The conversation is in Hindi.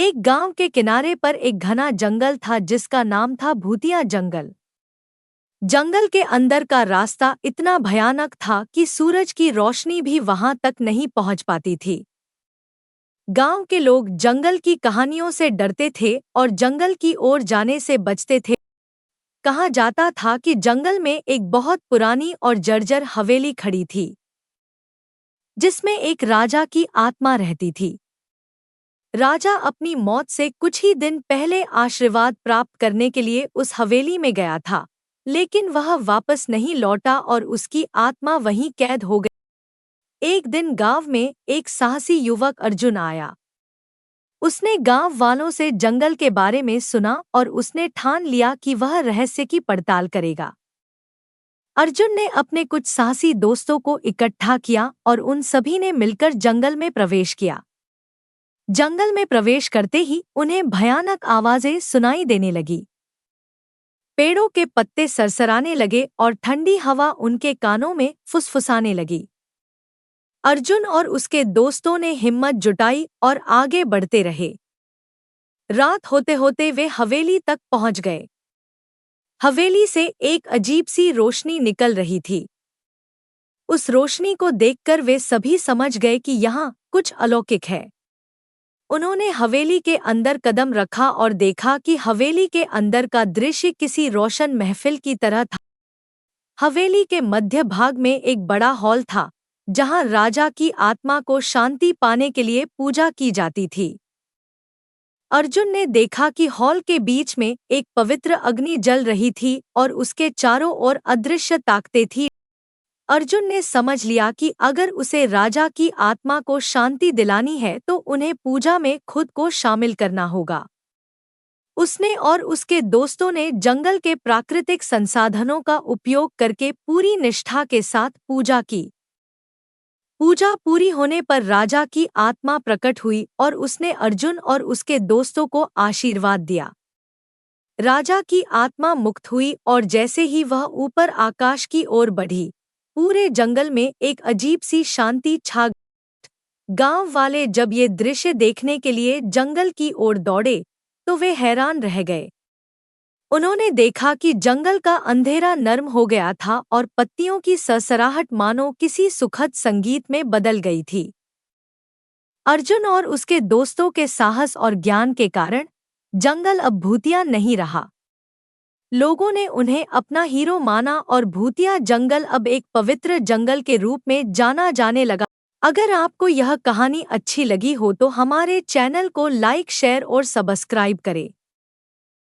एक गांव के किनारे पर एक घना जंगल था जिसका नाम था भूतिया जंगल। जंगल के अंदर का रास्ता इतना भयानक था कि सूरज की रोशनी भी वहां तक नहीं पहुंच पाती थी। गांव के लोग जंगल की कहानियों से डरते थे और जंगल की ओर जाने से बचते थे। कहा जाता था कि जंगल में एक बहुत पुरानी और जर्जर हवेली खड़ी थी, जिसमें एक राजा की आत्मा रहती थी। राजा अपनी मौत से कुछ ही दिन पहले आशीर्वाद प्राप्त करने के लिए उस हवेली में गया था, लेकिन वह वापस नहीं लौटा और उसकी आत्मा वहीं कैद हो गई। एक दिन गांव में एक साहसी युवक अर्जुन आया। उसने गांव वालों से जंगल के बारे में सुना और उसने ठान लिया कि वह रहस्य की पड़ताल करेगा। अर्जुन ने अपने कुछ साहसी दोस्तों को इकट्ठा किया और उन सभी ने मिलकर जंगल में प्रवेश किया। जंगल में प्रवेश करते ही उन्हें भयानक आवाजें सुनाई देने लगी। पेड़ों के पत्ते सरसराने लगे और ठंडी हवा उनके कानों में फुसफुसाने लगी। अर्जुन और उसके दोस्तों ने हिम्मत जुटाई और आगे बढ़ते रहे। रात होते होते वे हवेली तक पहुंच गए। हवेली से एक अजीब सी रोशनी निकल रही थी। उस रोशनी को देखकर वे सभी समझ गए कि यहाँ कुछ अलौकिक है। उन्होंने हवेली के अंदर कदम रखा और देखा कि हवेली के अंदर का दृश्य किसी रोशन महफिल की तरह था। हवेली के मध्य भाग में एक बड़ा हॉल था, जहां राजा की आत्मा को शांति पाने के लिए पूजा की जाती थी। अर्जुन ने देखा कि हॉल के बीच में एक पवित्र अग्नि जल रही थी और उसके चारों ओर अदृश्य ताकतें थीं। अर्जुन ने समझ लिया कि अगर उसे राजा की आत्मा को शांति दिलानी है तो उन्हें पूजा में खुद को शामिल करना होगा। उसने और उसके दोस्तों ने जंगल के प्राकृतिक संसाधनों का उपयोग करके पूरी निष्ठा के साथ पूजा की। पूजा पूरी होने पर राजा की आत्मा प्रकट हुई और उसने अर्जुन और उसके दोस्तों को आशीर्वाद दिया। राजा की आत्मा मुक्त हुई और जैसे ही वह ऊपर आकाश की ओर बढ़ी, पूरे जंगल में एक अजीब सी शांति छा गई। गांव वाले जब ये दृश्य देखने के लिए जंगल की ओर दौड़े तो वे हैरान रह गए। उन्होंने देखा कि जंगल का अंधेरा नर्म हो गया था और पत्तियों की सरसराहट मानो किसी सुखद संगीत में बदल गई थी। अर्जुन और उसके दोस्तों के साहस और ज्ञान के कारण जंगल अब भूतिया नहीं रहा। लोगों ने उन्हें अपना हीरो माना और भूतिया जंगल अब एक पवित्र जंगल के रूप में जाना जाने लगा। अगर आपको यह कहानी अच्छी लगी हो तो हमारे चैनल को लाइक, शेयर और सब्सक्राइब करें।